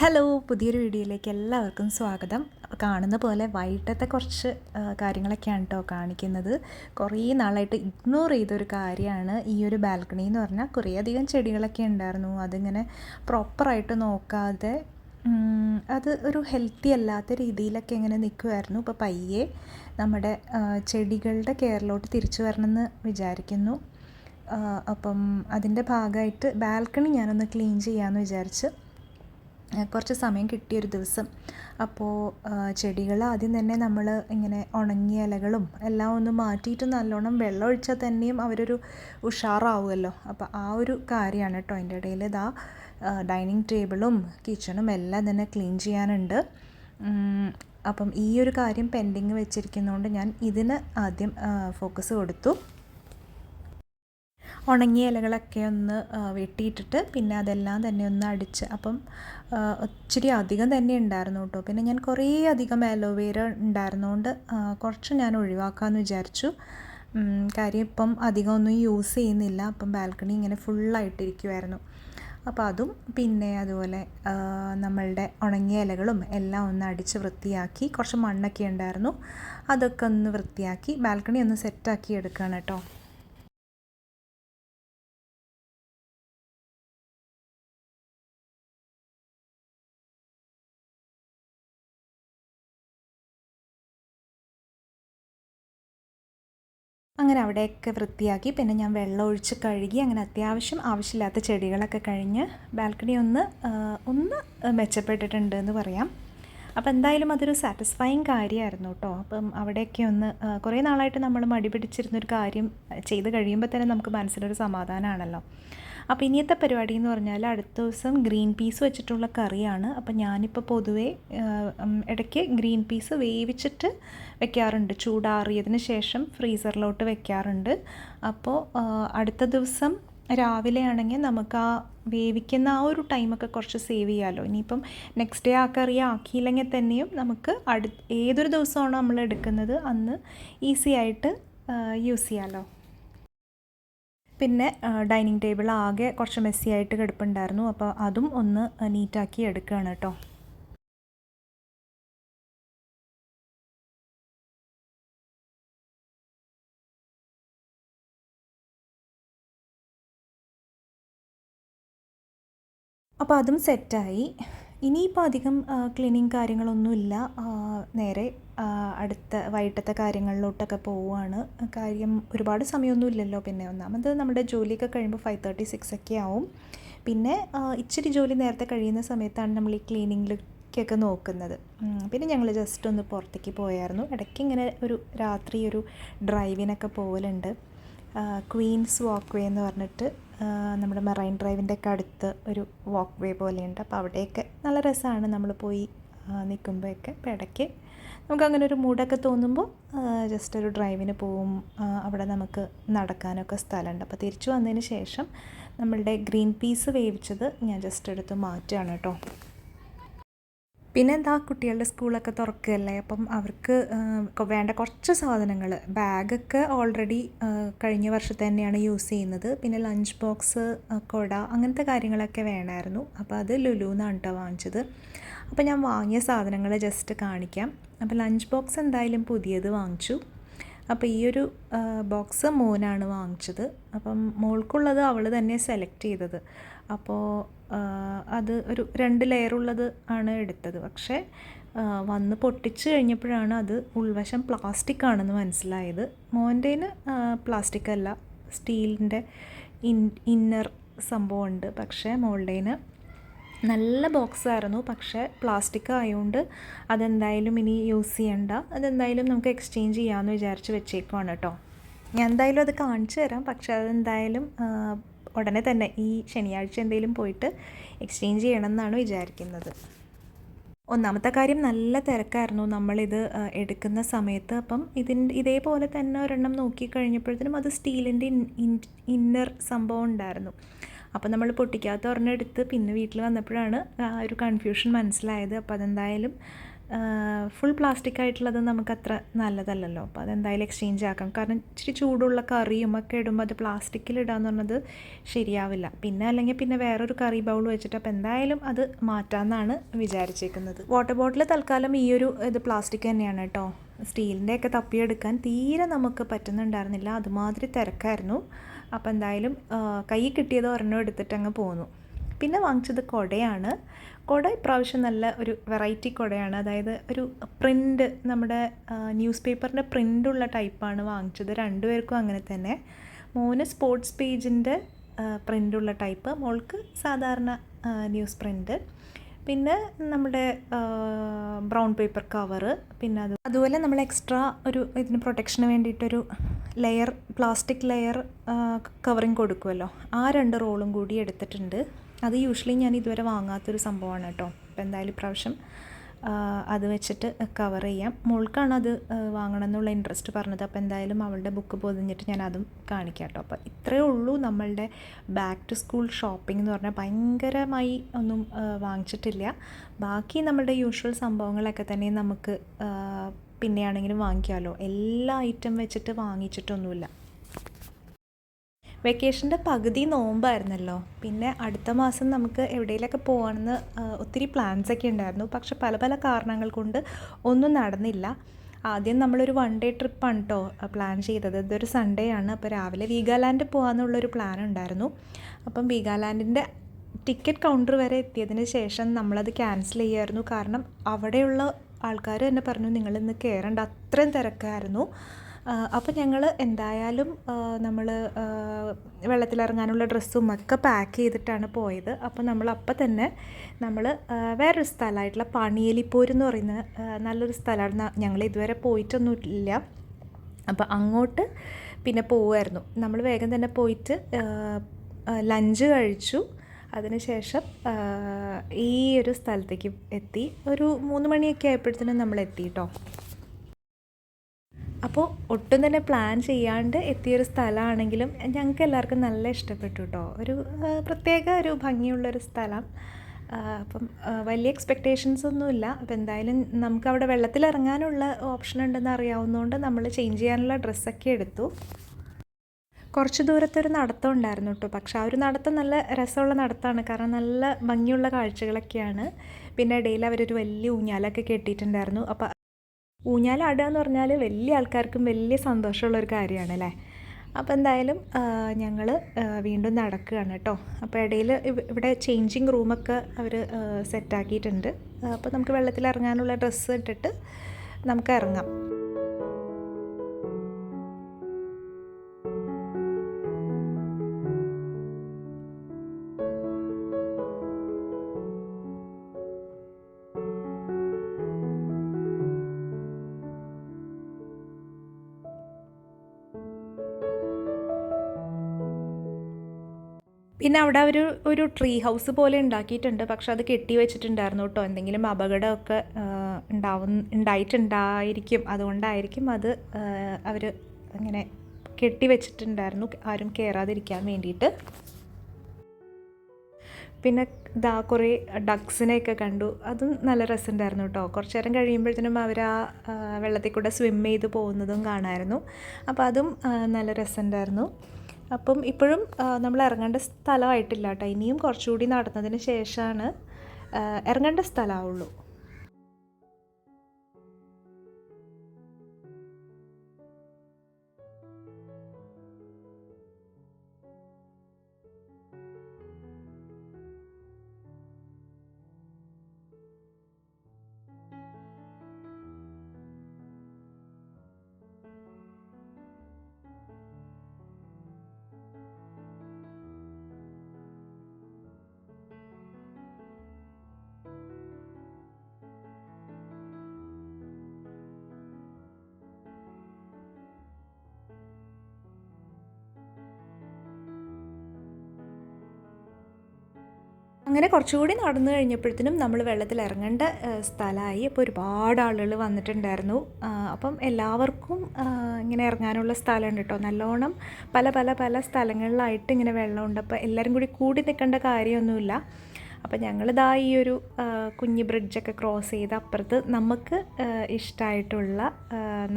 Hello, പുതിയൊരു വീഡിയോയിലേക്ക് എല്ലാവർക്കും സ്വാഗതം. കാണുന്ന പോലെ വൈകിട്ടത്തെ കുറച്ച് കാര്യങ്ങളൊക്കെയാണ് കേട്ടോ കാണിക്കുന്നത്. കുറേ നാളായിട്ട് ഇഗ്നോർ ചെയ്തൊരു കാര്യമാണ് ഈ ഒരു ബാൽക്കണി എന്ന് പറഞ്ഞാൽ. കുറേയധികം ചെടികളൊക്കെ ഉണ്ടായിരുന്നു, അതിങ്ങനെ പ്രോപ്പറായിട്ട് നോക്കാതെ അത് ഒരു ഹെൽത്തി അല്ലാത്ത രീതിയിലൊക്കെ ഇങ്ങനെ നിൽക്കുമായിരുന്നു. ഇപ്പോൾ പയ്യെ നമ്മുടെ ചെടികളുടെ കെയറിലോട്ട് തിരിച്ചു വരണമെന്ന് വിചാരിക്കുന്നു. അപ്പം അതിൻ്റെ ഭാഗമായിട്ട് ബാൽക്കണി ഞാനൊന്ന് ക്ലീൻ ചെയ്യാമെന്ന് വിചാരിച്ച് കുറച്ച് സമയം കിട്ടിയൊരു ദിവസം. അപ്പോൾ ചെടികൾ ആദ്യം തന്നെ നമ്മൾ ഇങ്ങനെ ഉണങ്ങിയ ഇലകളും എല്ലാം ഒന്ന് മാറ്റിയിട്ട് നല്ലോണം വെള്ളം ഒഴിച്ചാൽ തന്നെയും അവരൊരു ഉഷാറാവുമല്ലോ. അപ്പോൾ ആ ഒരു കാര്യമാണ് കേട്ടോ. അതിൻ്റെ ഇടയിൽ ഇതാ ഡൈനിങ് ടേബിളും കിച്ചണും എല്ലാം തന്നെ ക്ലീൻ ചെയ്യാനുണ്ട്. അപ്പം ഈ ഒരു കാര്യം പെൻഡിങ് വെച്ചിരിക്കുന്നതുകൊണ്ട് ഞാൻ ഇതിന് ആദ്യം ഫോക്കസ് കൊടുത്തു. ഉണങ്ങിയ ഇലകളൊക്കെ ഒന്ന് വെട്ടിയിട്ടിട്ട് പിന്നെ അതെല്ലാം തന്നെ ഒന്ന് അടിച്ച്, അപ്പം ഇച്ചിരി അധികം തന്നെ ഉണ്ടായിരുന്നു കേട്ടോ. പിന്നെ ഞാൻ കുറേ അധികം അലോവേര ഉണ്ടായിരുന്നതുകൊണ്ട് കുറച്ച് ഞാൻ ഒഴിവാക്കാമെന്ന് വിചാരിച്ചു. കാര്യം ഇപ്പം അധികം ഒന്നും യൂസ് ചെയ്യുന്നില്ല. അപ്പം ബാൽക്കണി ഇങ്ങനെ ഫുള്ളായിട്ടിരിക്കുമായിരുന്നു. അപ്പോൾ അതും പിന്നെ അതുപോലെ നമ്മളുടെ ഉണങ്ങിയ ഇലകളും എല്ലാം ഒന്ന് അടിച്ച് വൃത്തിയാക്കി, കുറച്ച് മണ്ണൊക്കെ ഉണ്ടായിരുന്നു അതൊക്കെ ഒന്ന് വൃത്തിയാക്കി ബാൽക്കണി ഒന്ന് സെറ്റാക്കി എടുക്കുകയാണ് കേട്ടോ. അങ്ങനെ അവിടെയൊക്കെ വൃത്തിയാക്കി പിന്നെ ഞാൻ വെള്ളം ഒഴിച്ച് കഴുകി, അങ്ങനെ അത്യാവശ്യം ആവശ്യമില്ലാത്ത ചെടികളൊക്കെ കഴിഞ്ഞ് ബാൽക്കണി ഒന്ന് മെച്ചപ്പെട്ടിട്ടുണ്ട് എന്ന് പറയാം. അപ്പോൾ എന്തായാലും അതൊരു സാറ്റിസ്ഫൈങ് കാര്യമായിരുന്നു കേട്ടോ. അപ്പം അവിടെയൊക്കെ ഒന്ന് കുറേ നാളായിട്ട് നമ്മൾ മടി പിടിച്ചിരുന്നൊരു കാര്യം ചെയ്ത് കഴിയുമ്പോൾ തന്നെ നമുക്ക് മനസ്സിലൊരു സമാധാനമാണല്ലോ. അപ്പോൾ ഇനിയത്തെ പരിപാടി എന്ന് പറഞ്ഞാൽ അടുത്ത ദിവസം ഗ്രീൻ പീസ് വെച്ചിട്ടുള്ള കറിയാണ്. അപ്പോൾ ഞാനിപ്പോൾ പൊതുവേ ഇടയ്ക്ക് ഗ്രീൻ പീസ് വേവിച്ചിട്ട് വെക്കാറുണ്ട്, ചൂടാറിയതിന് ശേഷം ഫ്രീസറിലോട്ട് വെക്കാറുണ്ട്. അപ്പോൾ അടുത്ത ദിവസം രാവിലെ ആണെങ്കിൽ നമുക്ക് ആ വേവിക്കുന്ന ആ ഒരു ടൈമൊക്കെ കുറച്ച് സേവ് ചെയ്യാമല്ലോ. ഇനിയിപ്പം നെക്സ്റ്റ് ഡേ ആ കറി ആക്കിയില്ലെങ്കിൽ തന്നെയും നമുക്ക് ഏതൊരു ദിവസമാണോ നമ്മൾ എടുക്കുന്നത് അന്ന് ഈസി ആയിട്ട് യൂസ് ചെയ്യാമല്ലോ. പിന്നെ ഡൈനിങ് ടേബിൾ ആകെ കുറച്ച് മെസ്സി ആയിട്ട് കിടപ്പുണ്ടായിരുന്നു. അപ്പോൾ അതും ഒന്ന് നീറ്റാക്കി എടുക്കുകയാണ് കേട്ടോ. അപ്പോൾ അതും സെറ്റായി. ഇനിയിപ്പോൾ അധികം ക്ലീനിങ് കാര്യങ്ങളൊന്നുമില്ല. നേരെ അടുത്ത വൈകിട്ടത്തെ കാര്യങ്ങളിലോട്ടൊക്കെ പോവുകയാണ്. കാര്യം ഒരുപാട് സമയമൊന്നും ഇല്ലല്ലോ. പിന്നെ ഒന്നാമത് നമ്മുടെ ജോലിയൊക്കെ കഴിയുമ്പോൾ 5:36 ഒക്കെ ആവും. പിന്നെ ഇച്ചിരി ജോലി നേരത്തെ കഴിയുന്ന സമയത്താണ് നമ്മൾ ഈ ക്ലീനിങ്ങിലേക്കൊക്കെ നോക്കുന്നത്. പിന്നെ ഞങ്ങൾ ജസ്റ്റ് ഒന്ന് പുറത്തേക്ക് പോയായിരുന്നു. ഇടയ്ക്ക് ഇങ്ങനെ ഒരു രാത്രി ഒരു ഡ്രൈവിനൊക്കെ പോകലുണ്ട്. ക്വീൻസ് വാക്ക് വേ എന്ന് പറഞ്ഞിട്ട് നമ്മുടെ മെറൈൻ ഡ്രൈവിൻ്റെ ഒക്കെ അടുത്ത് ഒരു വാക്ക് വേ പോലെയുണ്ട്. അപ്പോൾ അവിടെയൊക്കെ നല്ല രസമാണ് നമ്മൾ പോയി നിൽക്കുമ്പോഴൊക്കെ. അപ്പോൾ ഇടയ്ക്ക് നമുക്കങ്ങനെ ഒരു മൂഡൊക്കെ തോന്നുമ്പോൾ ജസ്റ്റ് ഒരു ഡ്രൈവിന് പോവും. അവിടെ നമുക്ക് നടക്കാനൊക്കെ സ്ഥലമുണ്ട്. അപ്പോൾ തിരിച്ചു വന്നതിന് ശേഷം നമ്മളുടെ ഗ്രീൻ പീസ് വേവിച്ചത് ഞാൻ ജസ്റ്റ് എടുത്ത് മാറ്റുകയാണ് കേട്ടോ. പിന്നെ എന്താ, കുട്ടികളുടെ സ്കൂളൊക്കെ തുറക്കുകയല്ലേ. അപ്പം അവർക്ക് വേണ്ട കുറച്ച് സാധനങ്ങൾ, ബാഗൊക്കെ ഓൾറെഡി കഴിഞ്ഞ വർഷത്തെ തന്നെയാണ് യൂസ് ചെയ്യുന്നത്. പിന്നെ ലഞ്ച് ബോക്സ്, കുട, അങ്ങനത്തെ കാര്യങ്ങളൊക്കെ വേണമായിരുന്നു. അപ്പോൾ അത് ലുലുന്നാണ് കേട്ടോ വാങ്ങിച്ചത്. അപ്പോൾ ഞാൻ വാങ്ങിയ സാധനങ്ങൾ ജസ്റ്റ് കാണിക്കാം. അപ്പോൾ ലഞ്ച് ബോക്സ് എന്തായാലും പുതിയത് വാങ്ങിച്ചു. അപ്പോൾ ഈ ഒരു ബോക്സ് മോനാണ് വാങ്ങിച്ചത്. അപ്പം മോൾക്കുള്ളത് അവൾ തന്നെ സെലക്ട് ചെയ്തത്. അപ്പോൾ അത് ഒരു 2 ലെയറുള്ളത് ആണ് എടുത്തത്. പക്ഷേ വന്ന് പൊട്ടിച്ച് കഴിഞ്ഞപ്പോഴാണ് അത് ഉൾവശം പ്ലാസ്റ്റിക് ആണെന്ന് മനസ്സിലായത്. മോൻ്റെന് പ്ലാസ്റ്റിക് അല്ല, സ്റ്റീലിൻ്റെ ഇന്നർ സംഭവമുണ്ട്. പക്ഷേ മോളുടേന് നല്ല ബോക്സായിരുന്നു. പക്ഷേ പ്ലാസ്റ്റിക് ആയതുകൊണ്ട് അതെന്തായാലും ഇനി യൂസ് ചെയ്യണ്ട, അതെന്തായാലും നമുക്ക് എക്സ്ചേഞ്ച് ചെയ്യാമെന്ന് വിചാരിച്ച് വെച്ചേക്കുവാണ് കേട്ടോ. ഞാൻ എന്തായാലും അത് കാണിച്ചു തരാം. പക്ഷേ അതെന്തായാലും ഉടനെ തന്നെ ഈ ശനിയാഴ്ച എന്തെങ്കിലും പോയിട്ട് എക്സ്ചേഞ്ച് ചെയ്യണമെന്നാണ് വിചാരിക്കുന്നത്. ഒന്നാമത്തെ കാര്യം നല്ല തിരക്കായിരുന്നു നമ്മളിത് എടുക്കുന്ന സമയത്ത്. അപ്പം ഇതേപോലെ തന്നെ ഒരെണ്ണം നോക്കിക്കഴിഞ്ഞപ്പോഴത്തേനും അത് സ്റ്റീലിൻ്റെ ഇന്നർ സംഭവം ഉണ്ടായിരുന്നു. അപ്പോൾ നമ്മൾ പൊട്ടിക്കാത്ത ഒരെണ്ണം എടുത്ത് പിന്നെ വീട്ടിൽ വന്നപ്പോഴാണ് ആ ഒരു കൺഫ്യൂഷൻ മനസ്സിലായത്. അപ്പോൾ അതെന്തായാലും ഫുൾ പ്ലാസ്റ്റിക് ആയിട്ടുള്ളത് നമുക്കത്ര നല്ലതല്ലല്ലോ. അപ്പോൾ അതെന്തായാലും എക്സ്ചേഞ്ച് ആക്കാം. കാരണം ഇച്ചിരി ചൂടുള്ള കറിയും ഒക്കെ ഇടുമ്പോൾ അത് പ്ലാസ്റ്റിക്കിലിടാന്ന് പറഞ്ഞത് ശരിയാവില്ല. പിന്നെ അല്ലെങ്കിൽ പിന്നെ വേറൊരു കറി ബൗൾ വെച്ചിട്ട് അപ്പോൾ എന്തായാലും അത് മാറ്റാമെന്നാണ് വിചാരിച്ചേക്കുന്നത്. വാട്ടർ ബോട്ടിൽ തൽക്കാലം ഈ ഒരു ഇത് പ്ലാസ്റ്റിക് തന്നെയാണ് കേട്ടോ. സ്റ്റീലിൻ്റെയൊക്കെ തപ്പിയെടുക്കാൻ തീരെ നമുക്ക് പറ്റുന്നുണ്ടായിരുന്നില്ല, അതുമാതിരി തിരക്കായിരുന്നു. അപ്പോൾ എന്തായാലും കൈ കിട്ടിയത് ഒരെണ്ണം എടുത്തിട്ട് അങ്ങ് പോന്നു. പിന്നെ വാങ്ങിച്ചത് കുടയാണ്. കുട ഇപ്രാവശ്യം നല്ല ഒരു വെറൈറ്റി കുടയാണ്. അതായത് ഒരു പ്രിൻ്റ്, നമ്മുടെ ന്യൂസ് പേപ്പറിൻ്റെ പ്രിൻ്റുള്ള ടൈപ്പാണ് വാങ്ങിച്ചത്. രണ്ടുപേർക്കും അങ്ങനെ തന്നെ. മോന് സ്പോർട്സ് പേജിൻ്റെ പ്രിൻ്റുള്ള ടൈപ്പ്, മോൾക്ക് സാധാരണ ന്യൂസ് പ്രിൻ്റ്. പിന്നെ നമ്മുടെ ബ്രൗൺ പേപ്പർ കവറ്, പിന്നെ അതുപോലെ നമ്മൾ എക്സ്ട്രാ ഒരു ഇതിന് പ്രൊട്ടക്ഷന് വേണ്ടിയിട്ടൊരു ലെയർ, പ്ലാസ്റ്റിക് ലെയർ കവറിങ് കൊടുക്കുമല്ലോ, ആ 2 റോളും കൂടി എടുത്തിട്ടുണ്ട്. അത് യൂഷ്വലി ഞാൻ ഇതുവരെ വാങ്ങാത്തൊരു സംഭവമാണ് കേട്ടോ. അപ്പോൾ എന്തായാലും ഇപ്രാവശ്യം അത് വെച്ചിട്ട് കവർ ചെയ്യാം. മോൾക്കാണ് അത് വാങ്ങണം എന്നുള്ള ഇൻട്രസ്റ്റ് പറഞ്ഞത്. അപ്പോൾ എന്തായാലും അവളുടെ ബുക്ക് പൊതിഞ്ഞിട്ട് ഞാൻ അതും കാണിക്കാം കേട്ടോ. അപ്പോൾ ഇത്രയേ ഉള്ളൂ നമ്മളുടെ ബാക്ക് ടു സ്കൂൾ ഷോപ്പിംഗ് എന്ന് പറഞ്ഞാൽ. ഭയങ്കരമായി ഒന്നും വാങ്ങിച്ചിട്ടില്ല. ബാക്കി നമ്മളുടെ യൂഷ്വൽ സംഭവങ്ങളൊക്കെ തന്നെ നമുക്ക് പിന്നെയാണെങ്കിലും വാങ്ങിക്കാമല്ലോ. എല്ലാ ഐറ്റം വെച്ചിട്ട് വാങ്ങിച്ചിട്ടൊന്നുമില്ല. വെക്കേഷൻ്റെ പകുതി നോമ്പായിരുന്നല്ലോ. പിന്നെ അടുത്ത മാസം നമുക്ക് എവിടെയെങ്കിലുമൊക്കെ പോകണമെന്ന് ഒത്തിരി പ്ലാൻസൊക്കെ ഉണ്ടായിരുന്നു. പക്ഷെ പല പല കാരണങ്ങൾ കൊണ്ട് ഒന്നും നടന്നില്ല. ആദ്യം നമ്മളൊരു 1 ഡേ ട്രിപ്പാണ് കേട്ടോ പ്ലാൻ ചെയ്തത്. ഇതൊരു സൺഡേ ആണ്. അപ്പോൾ രാവിലെ വീഗാലാൻഡ് പോകാമെന്നുള്ളൊരു പ്ലാൻ ഉണ്ടായിരുന്നു. അപ്പം വീഗാലാൻഡിൻ്റെ ടിക്കറ്റ് കൗണ്ടർ വരെ എത്തിയതിന് ശേഷം നമ്മളത് ക്യാൻസൽ ചെയ്യുമായിരുന്നു. കാരണം അവിടെയുള്ള ആൾക്കാർ തന്നെ പറഞ്ഞു നിങ്ങളിന്ന് കയറേണ്ട, അത്രയും തിരക്കായിരുന്നു. അപ്പോൾ ഞങ്ങൾ എന്തായാലും നമ്മൾ വെള്ളത്തിലിറങ്ങാനുള്ള ഡ്രസ്സും ഒക്കെ പാക്ക് ചെയ്തിട്ടാണ് പോയത്. അപ്പോൾ അപ്പം തന്നെ നമ്മൾ വേറൊരു സ്ഥലമായിട്ടുള്ള പണിയലിപ്പോര് എന്ന് പറയുന്ന നല്ലൊരു സ്ഥലമാണ്. ഞങ്ങൾ ഇതുവരെ പോയിട്ടൊന്നുമില്ല. അപ്പോൾ അങ്ങോട്ട് പിന്നെ പോവുമായിരുന്നു. നമ്മൾ വേഗം തന്നെ പോയിട്ട് ലഞ്ച് കഴിച്ചു. അതിനുശേഷം ഈ ഒരു സ്ഥലത്തേക്ക് എത്തി. ഒരു 3 മണിയൊക്കെ ആയപ്പോഴത്തേനും നമ്മൾ എത്തി കേട്ടോ. അപ്പോൾ ഒട്ടും തന്നെ പ്ലാൻ ചെയ്യാണ്ട് എത്തിയൊരു സ്ഥലമാണെങ്കിലും ഞങ്ങൾക്ക് എല്ലാവർക്കും നല്ല ഇഷ്ടപ്പെട്ടു കേട്ടോ. ഒരു പ്രത്യേക ഒരു ഭംഗിയുള്ളൊരു സ്ഥലം. അപ്പം വലിയ എക്സ്പെക്റ്റേഷൻസ് ഒന്നുമില്ല. അപ്പോൾ എന്തായാലും നമുക്കവിടെ വെള്ളത്തിലിറങ്ങാനുള്ള ഓപ്ഷൻ ഉണ്ടെന്ന് അറിയാവുന്നതുകൊണ്ട് നമ്മൾ ചേഞ്ച് ചെയ്യാനുള്ള ഡ്രസ്സൊക്കെ എടുത്തു. കുറച്ച് ദൂരത്തെ ഒരു നടത്തം ഉണ്ടായിരുന്നു കേട്ടോ. പക്ഷെ ആ ഒരു നടത്തം നല്ല രസമുള്ള നടത്തമാണ്. കാരണം നല്ല ഭംഗിയുള്ള കാഴ്ചകളൊക്കെയാണ്. പിന്നെ ഇടയിൽ അവരൊരു വലിയ ഊഞ്ഞാലൊക്കെ കെട്ടിയിട്ടുണ്ടായിരുന്നു. അപ്പോൾ ഊഞ്ഞാലാടുക എന്ന് പറഞ്ഞാൽ വലിയ ആൾക്കാർക്കും വലിയ സന്തോഷമുള്ളൊരു കാര്യമാണ് അല്ലേ. അപ്പോൾ എന്തായാലും ഞങ്ങൾ വീണ്ടും നടക്കുകയാണ് കേട്ടോ. അപ്പോൾ ഇടയിൽ ഇവിടെ ചേഞ്ചിങ് റൂമൊക്കെ അവർ സെറ്റാക്കിയിട്ടുണ്ട്. അപ്പോൾ നമുക്ക് വെള്ളത്തിലിറങ്ങാനുള്ള ഡ്രസ്സ് ഇട്ടിട്ട് നമുക്ക് ഇറങ്ങാം. പിന്നെ അവിടെ ഒരു ട്രീ ഹൗസ് പോലെ ഉണ്ടാക്കിയിട്ടുണ്ട്. പക്ഷെ അത് കെട്ടി വെച്ചിട്ടുണ്ടായിരുന്നു കേട്ടോ. എന്തെങ്കിലും അപകടമൊക്കെ ഉണ്ടായിട്ടുണ്ടായിരിക്കും. അതുകൊണ്ടായിരിക്കും അത് അവർ ഇങ്ങനെ കെട്ടി വെച്ചിട്ടുണ്ടായിരുന്നു, ആരും കയറാതിരിക്കാൻ വേണ്ടിയിട്ട്. പിന്നെ കുറേ ഡക്സിനെയൊക്കെ കണ്ടു. അതും നല്ല രസമുണ്ടായിരുന്നു കേട്ടോ. കുറച്ച് നേരം കഴിയുമ്പോഴത്തേനും അവർ ആ വെള്ളത്തിൽ കൂടെ സ്വിം ചെയ്ത് പോകുന്നതും കാണാമായിരുന്നു. അപ്പോൾ അതും നല്ല രസമുണ്ടായിരുന്നു. അപ്പം ഇപ്പോഴും നമ്മൾ ഇറങ്ങേണ്ട സ്ഥലമായിട്ടില്ല കേട്ടോ. ഇനിയും കുറച്ചുകൂടി നടന്നതിന് ശേഷമാണ് ഇറങ്ങേണ്ട സ്ഥലമാവുള്ളൂ. അങ്ങനെ കുറച്ചുകൂടി നടന്നു കഴിഞ്ഞപ്പോഴത്തേനും നമ്മൾ വെള്ളത്തിൽ ഇറങ്ങേണ്ട സ്ഥലമായി. അപ്പോൾ ഒരുപാട് ആളുകൾ വന്നിട്ടുണ്ടായിരുന്നു. അപ്പം എല്ലാവർക്കും ഇങ്ങനെ ഇറങ്ങാനുള്ള സ്ഥലമുണ്ട് കേട്ടോ. നല്ലോണം പല പല പല സ്ഥലങ്ങളിലായിട്ട് ഇങ്ങനെ വെള്ളമുണ്ട്. അപ്പോൾ എല്ലാവരും കൂടി നിൽക്കേണ്ട കാര്യമൊന്നുമില്ല. അപ്പോൾ ഞങ്ങളിതാ ഈ ഒരു കുഞ്ഞ് ബ്രിഡ്ജൊക്കെ ക്രോസ് ചെയ്ത് അപ്പുറത്ത് നമുക്ക് ഇഷ്ടമായിട്ടുള്ള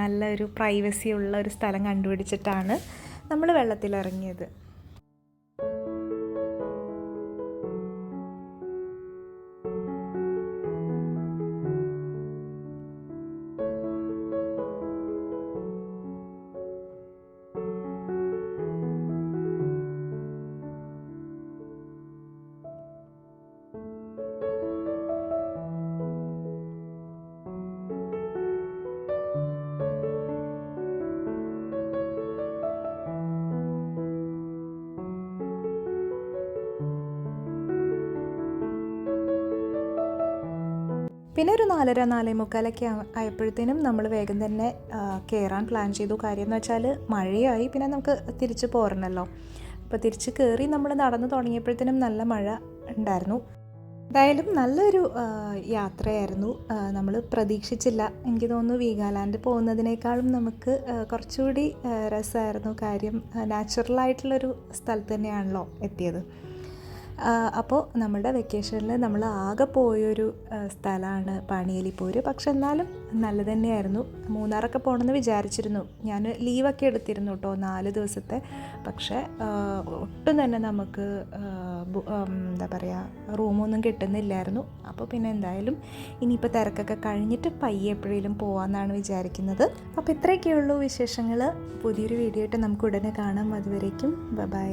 നല്ലൊരു പ്രൈവസി ഉള്ള ഒരു സ്ഥലം കണ്ടുപിടിച്ചിട്ടാണ് നമ്മൾ വെള്ളത്തിലിറങ്ങിയത്. പിന്നെ ഒരു 4:30 4:45 ആയപ്പോഴത്തേനും നമ്മൾ വേഗം തന്നെ കയറാൻ പ്ലാൻ ചെയ്തു. കാര്യം എന്ന് വെച്ചാൽ മഴയായി, പിന്നെ നമുക്ക് തിരിച്ച് പോരണമല്ലോ. അപ്പോൾ തിരിച്ച് കയറി നമ്മൾ നടന്നു തുടങ്ങിയപ്പോഴത്തേനും നല്ല മഴ ഉണ്ടായിരുന്നു. എന്തായാലും നല്ലൊരു യാത്രയായിരുന്നു. നമ്മൾ പ്രതീക്ഷിച്ചില്ല. എനിക്ക് തോന്നുന്നു വീഗാലാൻഡ് പോകുന്നതിനേക്കാളും നമുക്ക് കുറച്ചുകൂടി രസമായിരുന്നു. കാര്യം നാച്ചുറലായിട്ടുള്ളൊരു സ്ഥലത്ത് തന്നെയാണല്ലോ എത്തിയത്. അപ്പോൾ നമ്മുടെ വെക്കേഷനിൽ നമ്മൾ ആകെ പോയൊരു സ്ഥലമാണ് പാണിയേലിപ്പോര്. പക്ഷെ എന്നാലും നല്ലത് തന്നെയായിരുന്നു. മൂന്നാറൊക്കെ പോകണമെന്ന് വിചാരിച്ചിരുന്നു. ഞാൻ ലീവൊക്കെ എടുത്തിരുന്നു കേട്ടോ 4 ദിവസത്തെ. പക്ഷേ ഒട്ടും തന്നെ നമുക്ക് എന്താ പറയുക റൂമൊന്നും കിട്ടുന്നില്ലായിരുന്നു. അപ്പോൾ പിന്നെ എന്തായാലും ഇനിയിപ്പോൾ തിരക്കൊക്കെ കഴിഞ്ഞിട്ട് പയ്യെ എപ്പോഴേലും പോകാമെന്നാണ് വിചാരിക്കുന്നത്. അപ്പോൾ ഇത്രയൊക്കെയുള്ളൂ വിശേഷങ്ങൾ. പുതിയൊരു വീഡിയോ ആയിട്ട് നമുക്ക് ഉടനെ കാണാം. അതുവരേക്കും ബൈ.